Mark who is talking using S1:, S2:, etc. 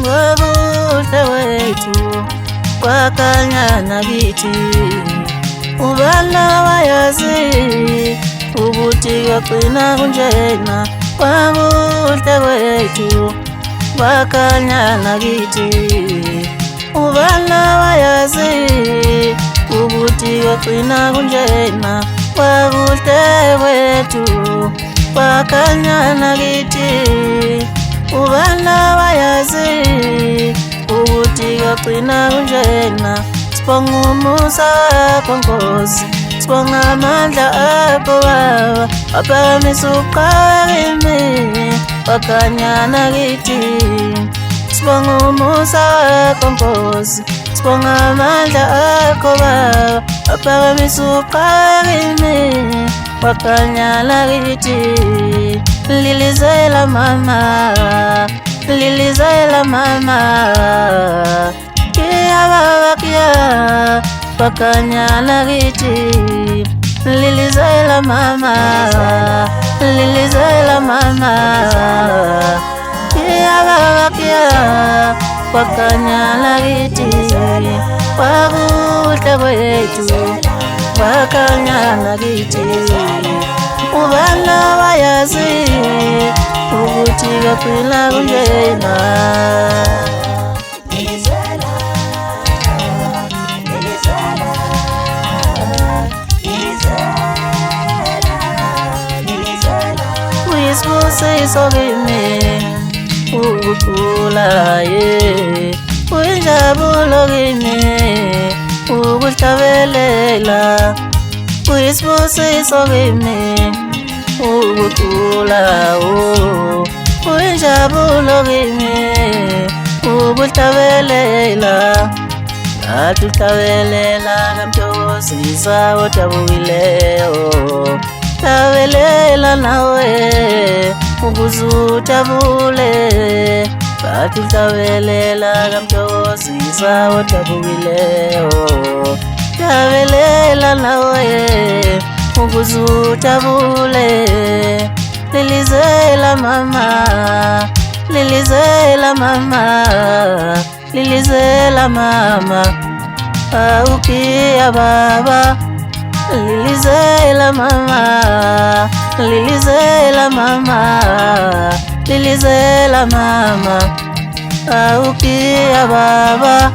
S1: Wabuhle wethu wakanyana kithi, ubala wayazi ukuthi kwagcina kunjena. Wabuhle wethu wakanyana kithi, ubala wayazi ukuthi kwagcina kunjena. Wabuhle wethu wakanyana kithi, ubala wayazi ukuthi kwagcina kunjena. Sibonga umusa wakho Nkosi, sibonga amandla akho Baba, waphakamisa uqakimi wakanyana kithi. Sibonga umusa wakho Nkosi, sibonga amandla akho Baba, waphakamisa uqakimi wakanyana kithi. Lilizela mama, lilizela mama, kia baba kia wakanyana kithi. Lilizela mama, lilizela mama, kia baba kia wakanyana kithi. Wabuhle wethu wakanyana kithi, ubala wayazi ukuthi kwagcina kunjena. Uyisibusiso kimi ukukhula, uyinjabulo kimi ukuhlabelela. Uyisibusiso kimi ukukhula, uyinjabulo kimi ukuhlabelela. Atuhlabelela kamthokozisa odabukileyo, hlabelela nawe ukuze ujabule. Atuhlabelela kamthokozisa odabukileyo, hlabelela nawe ukuze ujabule. Lilizela mama, lilizela mama, lilizela mama, aukia baba. Lilizela mama, lilizela mama, lilizela mama, aukia baba.